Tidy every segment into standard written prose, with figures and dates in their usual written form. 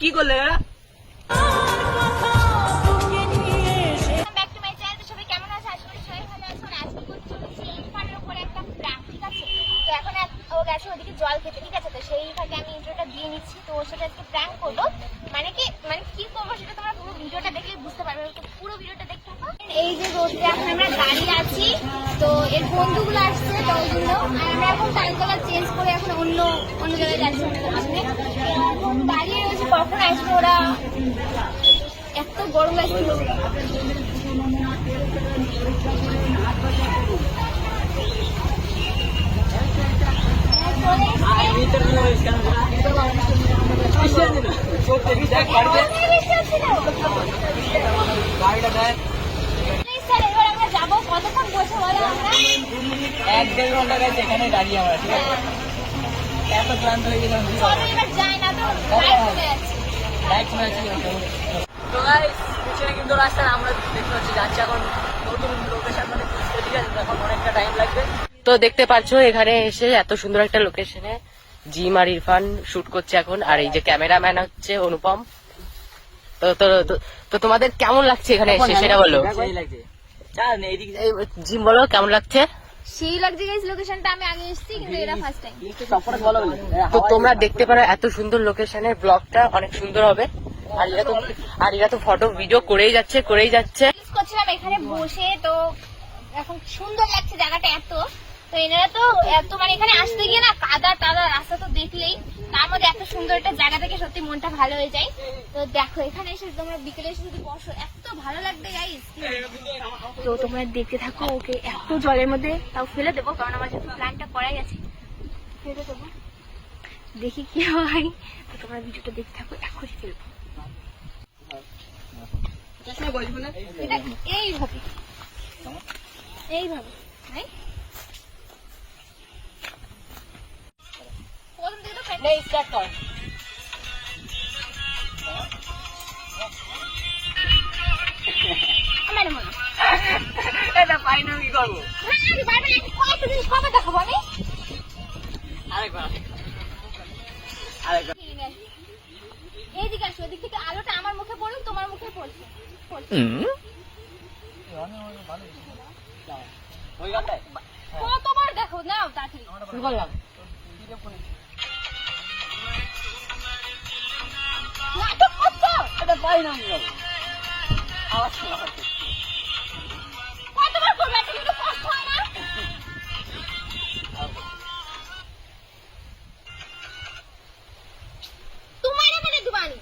কি করলে? ওদিকে জল খেতে, ঠিক আছে? তো সেই ফাঁকে আমি ইন্ট্রোটা দিয়ে নিচ্ছি। তো ওর সাথে আজকে প্র্যাঙ্ক করবো। মানে কি করবো সেটা তোমরা পুরো ভিডিওটা দেখলে বুঝতে পারবে। তো পুরো ভিডিওটা দেখতে থাকো। এই যে রোডে এখন আমরা দাঁড়িয়ে আছি, তো এর বন্ধুগুলো আসছে দলগুলো, আর আমরা এখন টাইলগুলো চেঞ্জ করে এখন অন্য জায়গায় যাচ্ছি। এখন দাঁড়িয়ে রয়েছে, কখন আসবে ওরা। এত গরম লাগছিল। যাবো কতক্ষণ বসে বলো আমরা? 1-1.5 ঘন্টা গেছে এখানে দাঁড়িয়ে আমরা, ঠিক আছে? এত ক্লান্ত হয়ে গেলাম। চলো এবার যাই না তো, লাইট চলে যাচ্ছে। তো গাইস, পিছনে কিন্তু রাস্তা আমরা দেখতে পাচ্ছি যাচ্ছি এখন নতুন লোকেশন, মানে ঠিক আছে, এখন অনেকটা টাইম লাগবে। তো দেখতে পাচ্ছ এখানে এসে এত সুন্দর একটা লোকেশনে জিম আর ইরফান শুট করছে এখন, আর এই যে ক্যামেরাম্যান হচ্ছে অনুপম। তো তো তো তোমাদের কেমন লাগছে এখানে এসে সেটা বলো। জিম বলো কেমন লাগছে? সেই লাগছে গাইস, লোকেশনটা আমি আগে এসেছি কিন্তু এরা ফার্স্ট টাইম। তো তোমরা দেখতে পারো এত সুন্দর লোকেশনের ব্লগটা অনেক সুন্দর হবে। আর এরা তো ফটো ভিডিও করেই যাচ্ছে। করছিলাম এখানে বসে, তো এখন সুন্দর লাগছে জায়গাটা এত। তো এনারা তো এত, মানে এখানে আসতে গিয়ে না কাদা টাদা রাস্তা তো দেখলেই, তার মধ্যে এত সুন্দর একটা জায়গা থেকে সত্যি মনটা ভালো হয়ে যায়। তো দেখো এখানে এসে তোমরা বিকেলে এসে যদি বসো এত ভালো লাগবে গাইস। তো তোমরা দেখতে থাকো ওকে এত জলের মধ্যে, তাও ফেলে দেবো কারণ আমার যেহেতু প্ল্যানটা করাই আছে, ফেলে দেবো, দেখি কি হয়। তো তোমরা ভিডিওটা দেখতে থাকো, এখনই ফেলবো। এটা এইভাবে প্রথম থেকে তো স্টার্ট কর। আমার মনে এটা পাই না, কি করবো? কয়েকটা জিনিস কবে দেখাবো আমি। আরেকবার। এইদিকে আসো, ওদিক থেকে আলোটা আমার মুখে পড়ুন, তোমার মুখে পড়ছে। কতবার দেখো নাও তাড়াতাড়ি। শুরু করলাম। নাটক করছো? এটা পাই না আমি, আওয়াজ কতবার করবে? একটা কিন্তু কষ্ট হয় না? তোমার এখানে দিবানি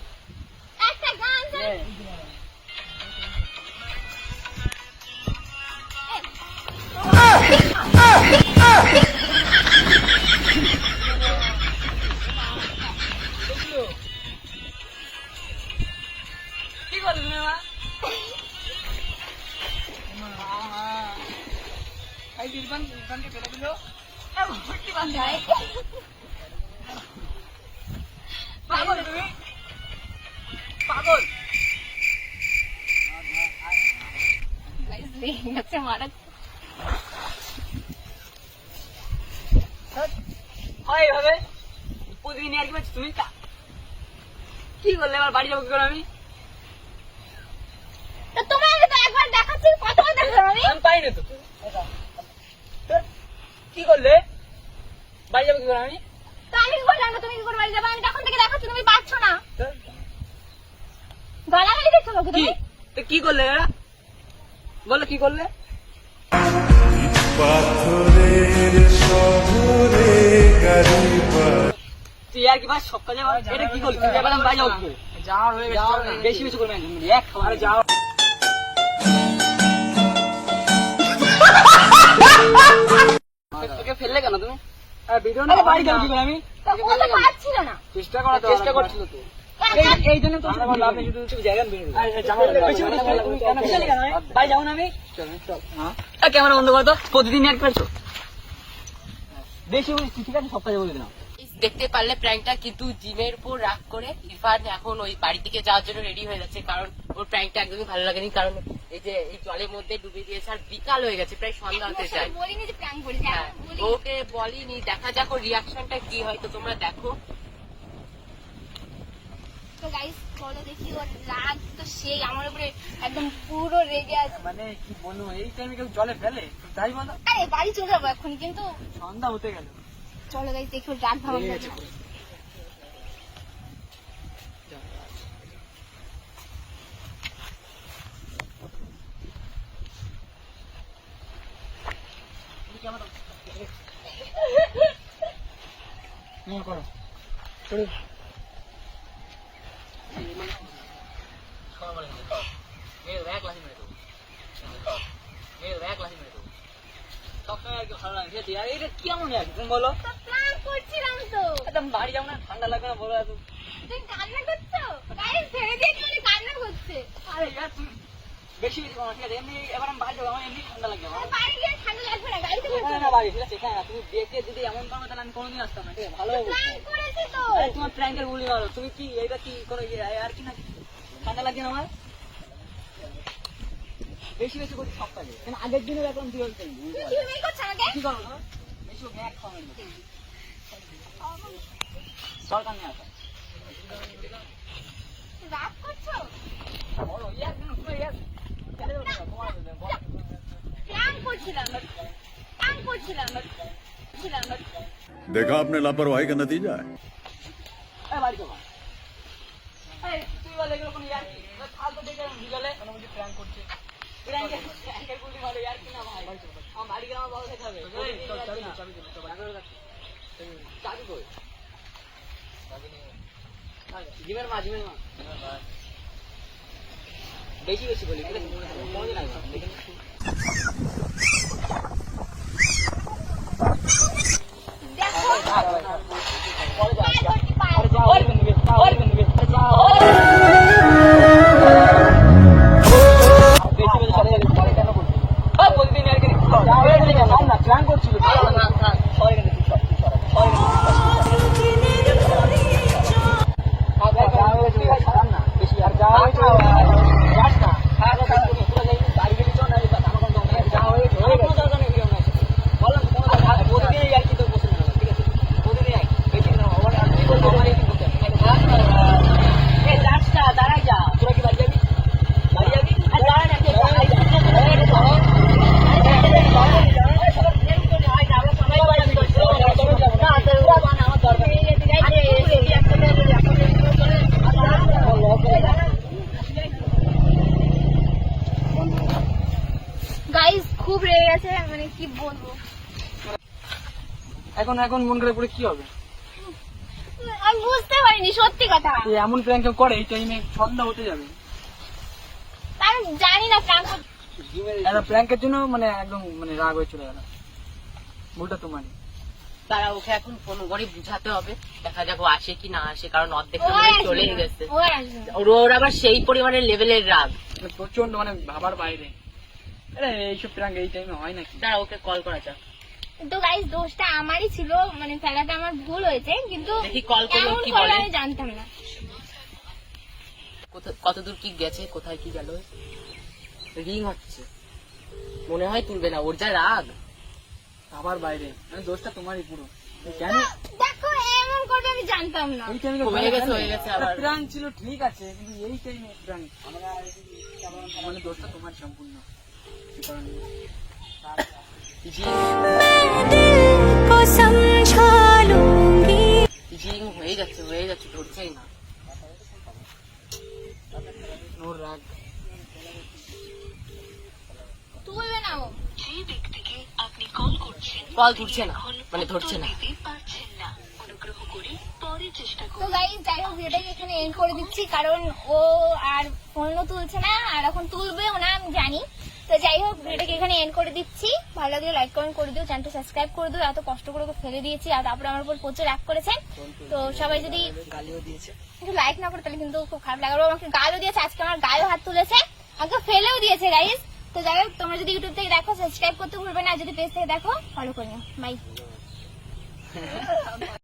একটা গান জানি। কি করছো তুমি? ইরফানকে ফেলে দিল। পাগল তুমি, পাগল। হয় এইভাবে প্রতিদিন আর কি পাচ্ছি তুমি। কি করলে আমার বাড়ি যাবো কি করে আমি? তোমার তো একবার দেখাচ্ছি, কতবার দেখাবো আমি? আমি পাই না তো। কি করলে বাড়ি যাবো কি করে আমি? তো আমি কি করে জানবো তুমি কি করে বাড়ি যাবে? আমি তখন থেকে দেখাচ্ছি, তুমি পাচ্ছ না। গালাগালি দিচ্ছ লোকে তুমি। তো কি করলে এরা? বলো কি করলে? তুই আর কি ভাই সব কাজে এটা কি করলি? তুই এবার আমি বাড়ি যাবো কি করে? বেশি করবে এক খাবার যাও। তোকে ফেললে কেন তুমি? ভিডিও না বাড়ি যাবো কি করে আমি? পারছিল না, চেষ্টা করছিল তো। এই জন্য তো আপনি শুধু জায়গা বেরিয়ে বাড়ি যাবো না আমি। ক্যামেরা বন্ধ করো তো, প্রতিদিন এক করছো বেশি বলছি, ঠিক আছে সব কাজে বলে দিলাম। দেখতে পারলে প্র্যাঙ্কটা, কিন্তু জিমের উপর রাগ করে ইরফান এখন ওই বাড়ি থেকে যাওয়ার জন্য রেডি হয়ে যাচ্ছে, কারণ ওর প্র্যাঙ্কটা একদমই ভালো লাগেনি। কারণ এই যে এই জলের মধ্যে ডুবে দিয়েছে আর বিকাল হয়ে গেছে, প্রায় সন্ধ্যা হতে চায়। বলিনি যে প্র্যাঙ্ক করেছি, হ্যাঁ, ওকে বলিনি, দেখা যাক ওর রিয়াকশনটা কি হয়, তো তোমরা দেখো। তো গাইস চলো দেখি ওর রাগ তো সেই আমার উপরে একদম পুরো রেগে আছে। মানে কি বলবো, এই টাইমে কেউ জলে ফেলে? তাই বলো, আরে বাড়ি চলে যাবো এখন, কিন্তু সন্ধ্যা হতে গেল। চলো গাইস দেখি ওর রাগ ভাঙানো রেগে যাবে। গেছে। করো করো। কেমন তুমি বলো? তো প্ল্যান করছিলাম তো। একদম বাড়ি যাও না, ঠান্ডা লাগবে না বলো? এত তুমি কান্না করছো গাইস, ছেড়ে দিয়ে কি কান্না করছে? আরে ইয়ার তুমি বেশি বেশি করো না, ঠিক আছে? এমনি এবার আমি বাড়ি যাবো, আমার এমনি ঠান্ডা লাগবে। আমার বাড়ি গিয়ে ঠান্ডা লাগবে না, গাড়িতে এখানে না বাড়ি, ঠিক আছে? এখানে না। তুমি দেখে যদি এমন পারো তাহলে আমি কোনোদিন আসতাম না, ঠিক আছে? ভালো প্ল্যান করেছি তো। আরে তোমার প্র্যাঙ্কের গুলি মারো, তুমি কি এইটা কি কোনো আর কি না? ঠান্ডা লাগছে না আমার? বেশি বেশি করছি সব কাজে, কেন আগের দিনের এখন কি হচ্ছে? তুমি কি মেয়ে করছো আমাকে? কি করবো তোমার? বেশি ব্যাগ খাওয়ানো সরকার নিয়ে আসা রাগ করছো? বলো ইয়ার কেন তুমি ইয়ার ছেড়ে দেবো না, তোমার প্ল্যান করছিলাম, প্ল্যান করছিলাম। देखा आपने लापरवाही का नतीजा है। বাড়ি যাবো। তুই বলে এগুলো কোনো ইয়ার কি? ফালতু দেখে বিকালে প্র্যাঙ্ক করছে। প্র্যাঙ্কের গুলি মারো, ইয়ার কি না ভাই? আমার বাড়ি গেলে আমার ভালো দেখতে হবে। চাবি কই? জিমের মা, জিমের মা। বেশি বেশি বলি, ঠিক আছে? কোনোদিন আসবে না, দেখে নিচ্ছি। দেখো পরে যাও। পায়ে ধরছি, পায়ে। আরে যাও, ওর বন্ধুকে, ওর বন্ধুকে। আরে যাও। বেশি বেশি চলে যাবে, পরে কেন করছিস? প্রতিদিন আর কি যাও, এখানে যাও না, প্ল্যান করছিল। না না, সরে গেলে তুই সব, তুই সরে। সরে গেলে তুই সব। খারাপ না, বেশি আর যাও। যাস না, খারাপ কাজ করবি, তোরা যাই বাড়ি গেলি চল না, আমার কোনো দরকার নেই। যাও, কোনো দরকার নেই, ভিডিও না। বললাম কোনো দরকার নেই, প্রতিদিনই আর কি তোর পছন্দ হবে, ঠিক আছে? প্রতিদিনই এক, বেশি না, আমার আর কি বলবো, আমার এই কি করতে হবে? এই যাস না, দাঁড়াই যা। তোরা কি বাড়ি যাবি? বাড়ি যাবি? আর দাঁড়া না, তুই দাঁড়াই যা। গাইস খুব রেগে গেছে, মানে কি বলবো। এখন এখন মন করে পড়ে কি হবে? আমি বুঝতে পারিনি সত্যি কথা। এই এমন প্র্যাঙ্ক করে এই টাইমে সন্ধ্যা হতে যাবে। আমি জানি না প্ল্যান করতে। একটা প্র্যাঙ্কের জন্য মানে একদম মানে রাগ হয়ে চলে গেল। ভুলটা তোমার। তারা ওকে এখন ফোন করে বুঝাতে হবে, দেখা যাক ও আসে কি না আসে, কারণ অর্ধেক ও আর আসবে চলে না, গেছে। ও আর আসবে না। ওর আবার সেই পরিমাণের লেভেলের রাগ। প্রচন্ড মানে ভাবার বাইরে। আরে এইসব প্র্যাঙ্ক এই টাইমে হয় নাকি? তারা ওকে কল করা যাক। তো গাইস দোষটা আমারই ছিল, মানে ফেলাটা আমার ভুল হয়েছে, কিন্তু দেখি কল করলো কেমন কি করলো বলে। আমি জানতাম না। কতদূর কি গেছে, কোথায় কি গেল। রিং হচ্ছে, মনে হয় তুলবে না, ওর যা রাগ। ভাবার বাইরে, মানে দোষটা তোমারই পুরো। কেন দেখো এমন করবে আমি জানতাম না। এই টাইমে হয়ে গেছে আবার। প্র্যাঙ্ক ছিল ঠিক আছে, কিন্তু এই টাইমে প্র্যাঙ্ক মানে দোষটা তোমার সম্পূর্ণ। কি করার নেই। জিং হয়ে যাচ্ছে ধরছেই না। ওর রাগ। তুলবে না ও। কল তুলছে না, মানে ধরছে না। তো গাইস যাই হোক ভিডিওটাকে এখানে এন্ড করে দিচ্ছি, কারণ ও আর ফোনও তুলছে না, আর এখন তুলবেও না আমি জানি। তো যাই হোক ভিডিওটাকে এখানে এন্ড করে দিচ্ছি। ভালো লাগলে লাইক কমেন্ট করে দিও, চ্যানেলটা সাবস্ক্রাইব করে দিও। এত কষ্ট করে ওকে ফেলে দিয়েছি আর তারপরে আমার উপর প্রচুর রাগ করেছেন। তো সবাই যদি গালিও দিয়েছে। একটু লাইক না করে তাহলে কিন্তু খুব খারাপ লাগবে। আমাকে গালও দিয়েছে, আজকে আমার গায়েও হাত তুলেছে, আমাকে ফেলেও দিয়েছে গাইস। তো যাই হোক তোমরা যদি ইউটিউব থেকে দেখো সাবস্ক্রাইব করতে ভুলবে না, আর যদি পেজ থেকে দেখো ফলো করে নিও। বাই।